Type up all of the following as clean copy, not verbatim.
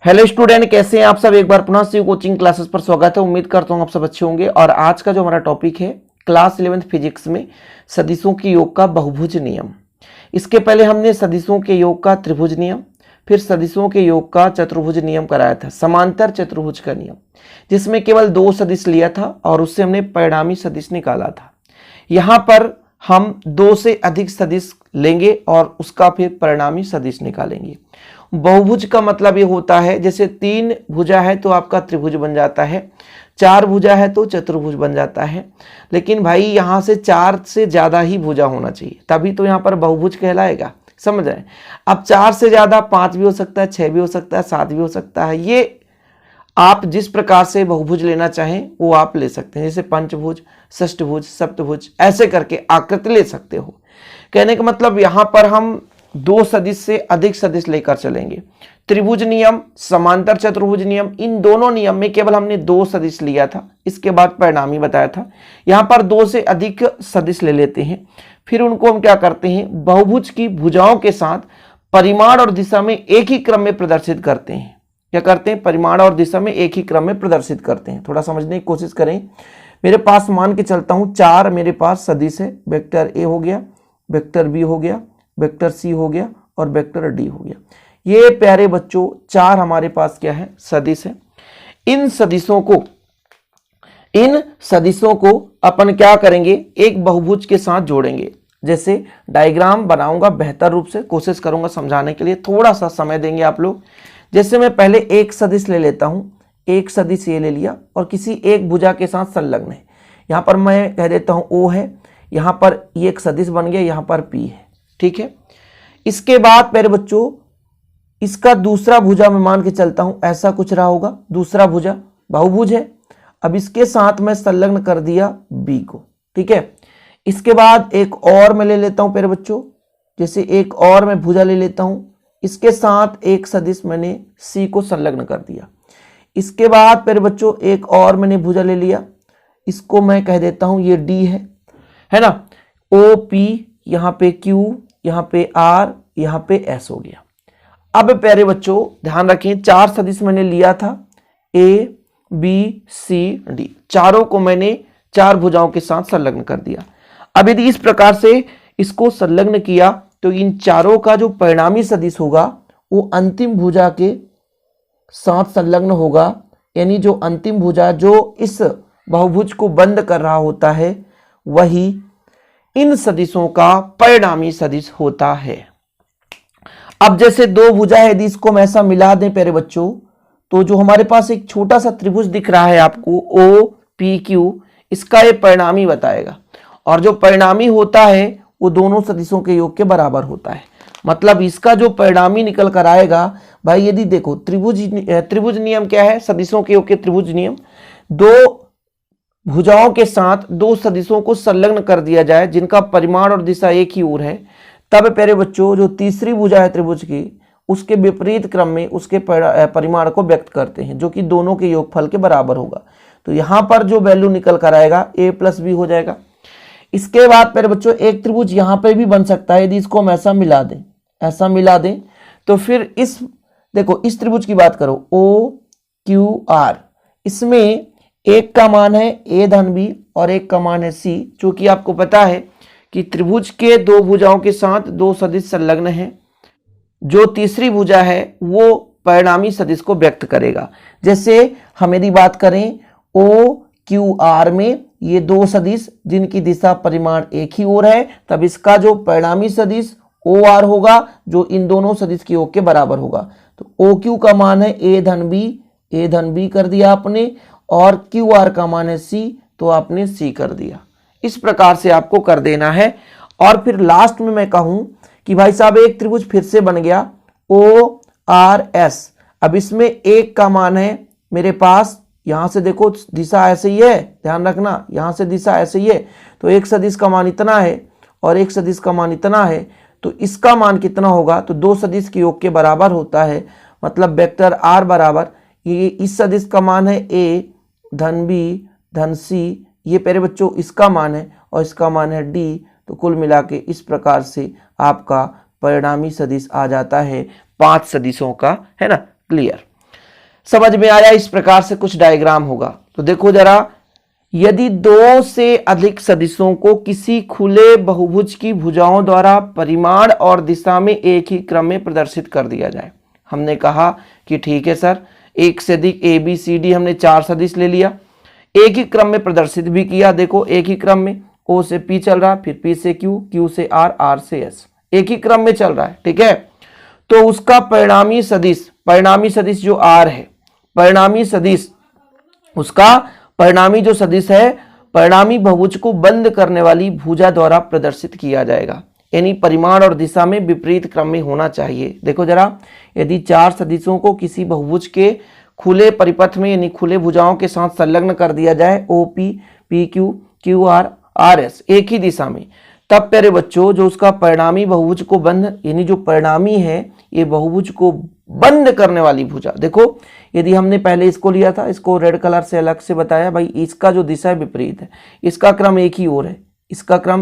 Hello student, कैसे हैं आप सब। एक बार पुनः से कोचिंग क्लासेस पर स्वागत है। उम्मीद करता हूं आप सब अच्छे होंगे। और आज का जो हमारा टॉपिक है क्लास 11th फिजिक्स में सदिशों के योग का बहुभुज नियम। इसके पहले हमने सदिशों के योग का त्रिभुज नियम, फिर सदिशों के योग का चतुर्भुज नियम कराया था, समांतर चतुर्भुज का नियम, जिसमें केवल 2 सदिश लिया था और उससे हमने परिणामी सदिश निकाला था। यहाँ पर हम 2 से अधिक सदिश लेंगे और उसका फिर परिणामी सदिश निकालेंगे। बहुभुज का मतलब ये होता है, जैसे 3 भुजा है तो आपका त्रिभुज बन जाता है, 4 भुजा है तो चतुर्भुज बन जाता है। लेकिन भाई यहाँ से 4 से ज़्यादा ही भुजा होना चाहिए, तभी तो यहाँ पर बहुभुज कहलाएगा। समझ रहे हैं। अब 4 से ज़्यादा 5 भी हो सकता है, 6 भी हो सकता है, 7 भी हो सकता है। ये आप जिस प्रकार से बहुभुज लेना चाहें वो आप ले सकते हैं, जैसे पंचभुज, षष्ठभुज, सप्तभुज, ऐसे करके आकृति ले सकते हो। कहने का मतलब यहाँ पर हम 2 सदिश से अधिक सदिश लेकर चलेंगे। त्रिभुज नियम, समांतर चतुर्भुज नियम, इन दोनों नियम में केवल हमने 2 सदिश लिया था, इसके बाद परिणामी बताया था। यहाँ पर 2 से अधिक सदिश ले लेते हैं, फिर उनको हम क्या करते हैं, बहुभुज की भुजाओं के साथ परिमाण और दिशा में एक ही क्रम में प्रदर्शित करते हैं। क्या करते हैं, परिमाण और दिशा में एक ही क्रम में प्रदर्शित करते हैं। थोड़ा समझने की कोशिश करें। मेरे पास मान के चलता हूं 4 मेरे पास सदिश है। वेक्टर ए हो गया, वेक्टर बी हो गया, वेक्टर सी हो गया और वेक्टर डी हो गया। ये प्यारे बच्चों 4 हमारे पास क्या है, सदिश है। इन सदिशों को अपन क्या करेंगे, एक बहुभुज के साथ जोड़ेंगे। जैसे डायग्राम बनाऊंगा, बेहतर रूप से कोशिश करूंगा समझाने के लिए, थोड़ा सा समय देंगे आप लोग। जैसे मैं पहले एक सदिश ले लेता हूं, एक सदिश ये ले लिया और किसी एक भुजा के साथ संलग्न है। यहां पर मैं कह देता हूं O है, यहां पर ये एक सदिश बन गया, यहां पर P है। ठीक है। इसके बाद मेरे बच्चों इसका दूसरा भुजा मैं मान के चलता हूं ऐसा कुछ रहा होगा, दूसरा भुजा बहुभुज है। अब इसके साथ मैं संलग्न कर दिया B को। ठीक है। इसके बाद एक और मैं ले लेता हूं मेरे बच्चों, जैसे एक और मैं भुजा ले लेता हूं, इसके साथ एक सदिश मैंने C को संलग्न कर दिया। इसके बाद मेरे बच्चों एक और मैंने भुजा ले लिया, इसको मैं कह देता हूं ये D है ना। OP, यहाँ पे Q, यहाँ पे R, यहाँ पे S हो गया। अब प्यारे बच्चों ध्यान रखें, 4 सदिश मैंने लिया था, A, B, C, D, चारों को मैंने 4 भुजाओं के साथ संलग्न कर दिया। अब यदि इस प्रकार से इसको संलग्न किया तो इन चारों का जो परिणामी सदिश होगा वो अंतिम भुजा के साथ संलग्न होगा। यानी जो अंतिम भुजा जो इस बहुभुज को बंद कर रहा होता है वही इन सदिशों का परिणामी सदिश होता है। अब जैसे 2 भुजा है, यदि इसको हम ऐसा मिला दें प्यारे बच्चों, तो जो हमारे पास एक छोटा सा त्रिभुज दिख रहा है आपको OPQ, इसका ये परिणामी बताएगा। और जो परिणामी होता है वो दोनों सदिशों के योग के बराबर होता है। मतलब इसका जो परिणामी निकल कर आएगा भाई, यदि देखो त्रिभुज नियम क्या है, सदिशों के योग के त्रिभुज नियम, 2 भुजाओं के साथ 2 सदिशों को संलग्न कर दिया जाए जिनका परिमाण और दिशा एक ही ओर है, तब प्यारे बच्चों जो तीसरी भुजा है त्रिभुज की, उसके विपरीत क्रम में उसके परिमाण को व्यक्त करते हैं, जो कि दोनों के योगफल के बराबर होगा। तो यहां पर जो वैल्यू निकल कर आएगा A + B हो जाएगा। इसके बाद प्यारे बच्चों एक त्रिभुज यहां पर भी बन सकता है, यदि इसको हम ऐसा मिला दें तो फिर देखो इस त्रिभुज की बात करो OQR, इसमें एक का मान है A धन B और एक का मान है C। चूंकि आपको पता है कि त्रिभुज के 2 भुजाओं के साथ 2 सदिश संलग्न हैं, जो तीसरी भुजा है वो परिणामी सदिश को व्यक्त करेगा। जैसे हम यदि बात करें OQR में ये 2 सदिश जिनकी दिशा परिमाण एक ही ओर है, तब इसका जो परिणामी सदिश OR होगा जो इन दोनों सदिश के योग के बराबर होगा। तो OQ का मान है A धन B कर दिया आपने, और QR का मान है C, तो आपने C कर दिया। इस प्रकार से आपको कर देना है। और फिर लास्ट में मैं कहूं कि भाई साहब एक त्रिभुज फिर से बन गया ORS। अब इसमें एक का मान है मेरे पास, यहां से देखो दिशा ऐसे ही है, ध्यान रखना, यहां से दिशा ऐसे ही है, तो एक सदिश का मान इतना है और एक सदिश का मान इतना है, तो इसका मान कितना होगा, तो 2 सदिश के योग के बराबर होता है। मतलब वेक्टर R बराबर, ये इस सदिश का मान है A धन B धन C, ये प्यारे बच्चों इसका मान है और इसका मान है D। तो कुल मिला के इस प्रकार से आपका परिणामी सदिश आ जाता है 5 सदिशों का, है ना। क्लियर। समझ में आया? इस प्रकार से कुछ डायग्राम होगा। तो देखो जरा, यदि दो से अधिक सदिशों को किसी खुले बहुभुज की भुजाओं द्वारा परिमाण और दिशा में एक ही क्रम में प्रदर्शित कर दिया जाए। हमने कहा कि ठीक है सर, एक से अधिक ए बी सी डी हमने 4 सदिश ले लिया, एक ही क्रम में प्रदर्शित भी किया। देखो एक ही क्रम में, ओ से पी चल रहा है, फिर पी से क्यू, क्यू से आर, आर से एस, एक ही क्रम में चल रहा है। ठीक है, तो उसका परिणामी सदिश जो आर है, परिणामी सदिश, उसका परिणामी जो सदिश है, परिणामी बहुभुज को बंद करने वाली भुजा द्वारा प्रदर्शित किया जाएगा। यानी परिमाण और दिशा में विपरीत क्रम में होना चाहिए। देखो जरा, यदि 4 सदिशों को किसी बहुभुज के खुले परिपथ में यानी खुले भुजाओं के साथ संलग्न कर दिया जाए, O P, P Q, Q R, R S, एक ही दिशा में, तब प्यारे बच्चों जो उसका परिणामी बहुभुज को बंद, यानी जो परिणामी है ये बहुभुज को बंद करने वाली भुजा। देखो यदि हमने पहले इसको लिया था, इसको रेड कलर से अलग से बताया, भाई इसका जो दिशा विपरीत है, इसका क्रम एक ही ओर है, इसका क्रम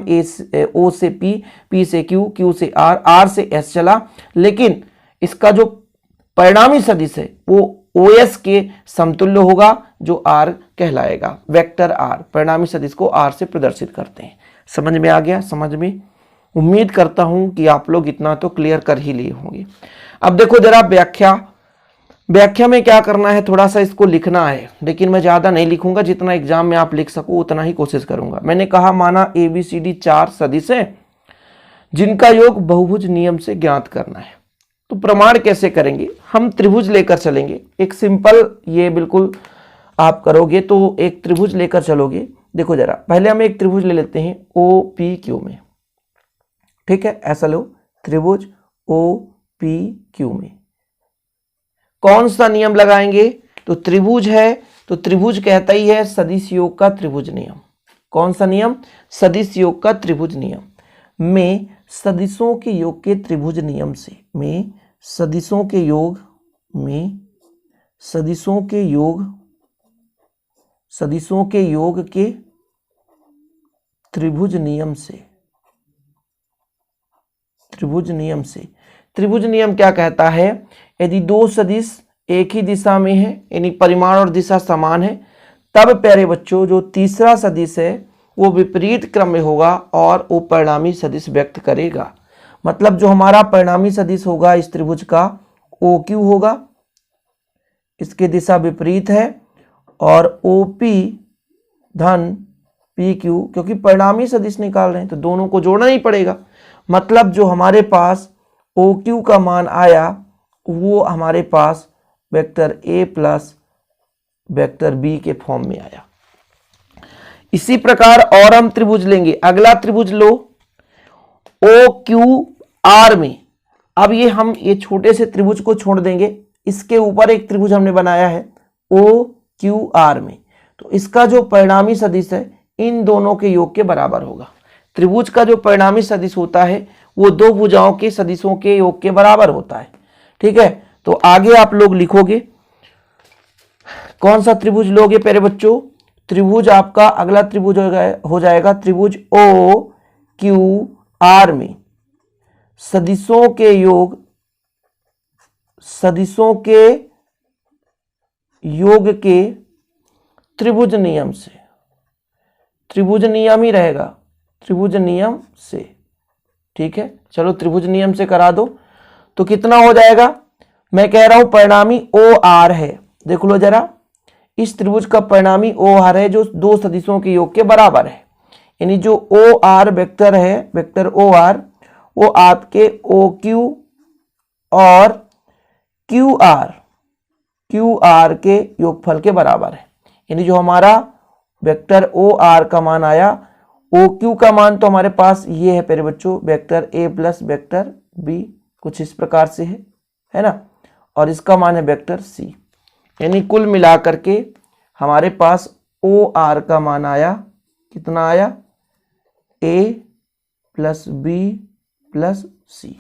ओ से पी, पी से क्यू, क्यू से आर, आर से एस चला, लेकिन इसका जो परिणामी सदिश है वो ओ एस के समतुल्य होगा, जो आर कहलाएगा, वेक्टर आर। परिणामी सदिश को आर से प्रदर्शित करते हैं। समझ में आ गया? समझ में, उम्मीद करता हूं कि आप लोग इतना तो क्लियर कर ही लिए होंगे। अब देखो जरा व्याख्या में क्या करना है, थोड़ा सा इसको लिखना है, लेकिन मैं ज्यादा नहीं लिखूंगा, जितना एग्जाम में आप लिख सको उतना ही कोशिश करूंगा। मैंने कहा माना ए बी सी डी 4 सदिश हैं जिनका योग बहुभुज नियम से ज्ञात करना है। तो प्रमाण कैसे करेंगे? हम त्रिभुज लेकर चलेंगे, एक सिंपल, ये बिल्कुल आप करोगे तो एक त्रिभुज लेकर चलोगे। देखो जरा, पहले हम एक त्रिभुज ले लेते हैं ओ पी क्यू में। ठीक है, ऐसा लो, त्रिभुज ओ पी क्यू में कौन सा नियम लगाएंगे? तो त्रिभुज है तो त्रिभुज कहता ही है सदिश योग का त्रिभुज नियम। कौन सा नियम? सदिश योग का त्रिभुज नियम में सदिशों के योग के त्रिभुज नियम से, में सदिशों के योग, में सदिशों के योग, सदिशों के योग के त्रिभुज नियम से, त्रिभुज नियम से। त्रिभुज नियम क्या कहता है? यदि दो सदिश एक ही दिशा में है, यानी परिमाण और दिशा समान है, तब प्यारे बच्चों जो तीसरा सदिश है वो विपरीत क्रम में होगा और वो परिणामी सदिश व्यक्त करेगा। मतलब जो हमारा परिणामी सदिश होगा इस त्रिभुज का, ओ क्यू होगा, इसकी दिशा विपरीत है, और ओ पी धन पी क्यू, क्योंकि परिणामी सदिश निकाल रहे हैं तो दोनों को जोड़ना ही पड़ेगा। मतलब जो हमारे पास ओ क्यू का मान आया वो हमारे पास vector A plus vector B के फॉर्म में आया। इसी प्रकार और हम त्रिभुज लेंगे, अगला त्रिभुज लो ओ क्यू आर में। अब ये हम ये छोटे से त्रिभुज को छोड़ देंगे, इसके ऊपर एक त्रिभुज हमने बनाया है ओ क्यू आर में, तो इसका जो परिणामी सदिश है इन दोनों के योग के बराबर होगा। त्रिभुज का जो परिणामी सदिश होता है वो दो भुजाओं के सदिशों के योग के बराबर होता है। ठीक है, तो आगे आप लोग लिखोगे कौन सा त्रिभुज लोगे प्यारे बच्चों? त्रिभुज आपका अगला त्रिभुज हो जाएगा त्रिभुज ओ क्यू आर में सदिशों के योग, सदिशों के योग के त्रिभुज नियम से, त्रिभुज नियम ही रहेगा, त्रिभुज नियम से। ठीक है, चलो त्रिभुज नियम से करा दो तो कितना हो जाएगा? मैं कह रहा हूं परिणामी ओ आर है। देख लो जरा, इस त्रिभुज का परिणामी ओ आर है जो दो सदिशों के योग के बराबर है। यानी जो ओ आर वेक्टर है, वेक्टर ओ आर, वो आपके ओ क्यू और क्यू आर के योगफल के बराबर है। यानी जो हमारा वेक्टर ओ आर का मान आया, ओ क्यू का मान तो हमारे पास ये है प्यारे बच्चों, vector A plus vector B, कुछ इस प्रकार से है ना, और इसका मान है वेक्टर सी। यानी कुल मिलाकर के हमारे पास ओ आर का मान आया, कितना आया? ए प्लस बी प्लस सी।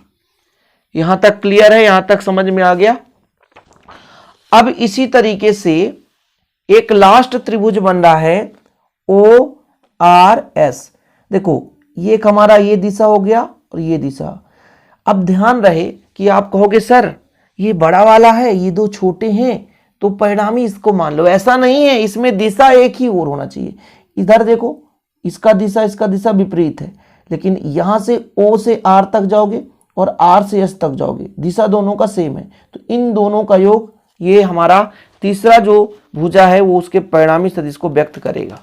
यहां तक क्लियर है? यहां तक समझ में आ गया? अब इसी तरीके से एक लास्ट त्रिभुज बन रहा है ओ आर एस। देखो ये एक हमारा ये दिशा हो गया और ये दिशा। अब ध्यान रहे कि आप कहोगे सर ये बड़ा वाला है, ये दो छोटे हैं, तो परिणामी इसको मान लो। ऐसा नहीं है, इसमें दिशा एक ही ओर होना चाहिए। इधर देखो, इसका दिशा विपरीत है, लेकिन यहां से O से R तक जाओगे और R से S तक जाओगे, दिशा दोनों का सेम है। तो इन दोनों का योग, ये हमारा तीसरा जो भुजा है वो उसके परिणामी सदिश को व्यक्त करेगा।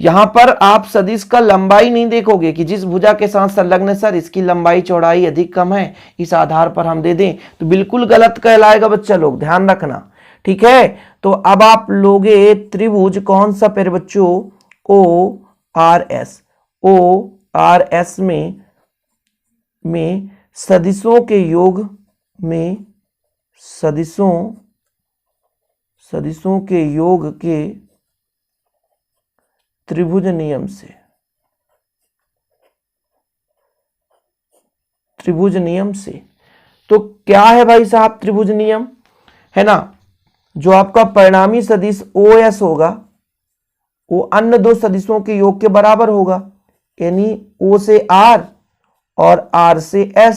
यहां पर आप सदिश का लंबाई नहीं देखोगे कि जिस भुजा के साथ संलग्न सर इसकी लंबाई चौड़ाई अधिक कम है, इस आधार पर हम दे दें, तो बिल्कुल गलत कहलाएगा बच्चा लोग, ध्यान रखना, ठीक है। तो अब आप लोगे त्रिभुज कौन सा पेड़ बच्चों, ORS। ORS में सदिशों के योग में सदिशों के योग के त्रिभुज नियम से। तो क्या है भाई साहब त्रिभुज नियम, है ना, जो आपका परिणामी सदिश OS होगा वो अन्य दो सदिशों के योग के बराबर होगा, यानी O से R और R से S।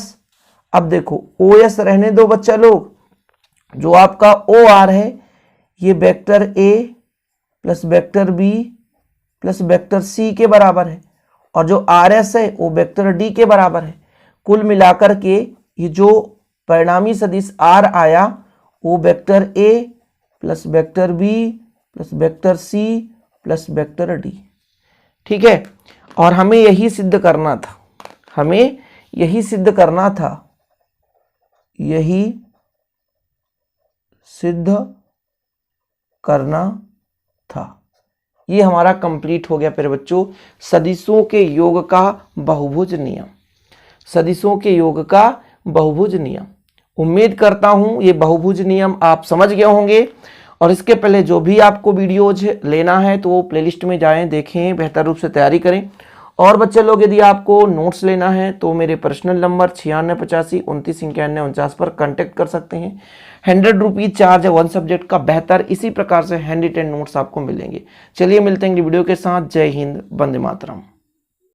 अब देखो OS रहने दो बच्चा लोग, जो आपका OR है ये vector A plus vector B plus vector C के बराबर है, और जो RS है वो वेक्टर D के बराबर है। कुल मिलाकर के ये जो परिणामी सदिश R आया वो vector A plus vector B plus vector C plus vector D, ठीक है। और हमें यही सिद्ध करना था, यही सिद्ध करना था। ये हमारा कंप्लीट हो गया फिर बच्चों सदिशों के योग का बहुभुज नियम। उम्मीद करता हूं ये बहुभुज नियम आप समझ गए होंगे। और इसके पहले जो भी आपको वीडियोज लेना है तो वो प्लेलिस्ट में जाएं, देखें, बेहतर रूप से तैयारी करें। और बच्चे लोग यदि आपको नोट्स लेना है तो मेरे पर्सनल नंबर 9685299149 पर कांटेक्ट कर सकते हैं। 100 रुपीज चार्ज है 1 सब्जेक्ट का। बेहतर इसी प्रकार से हैंड रिटेन नोट्स आपको मिलेंगे। चलिए मिलते हैं वीडियो के साथ। जय हिंद, वंदे मातरम।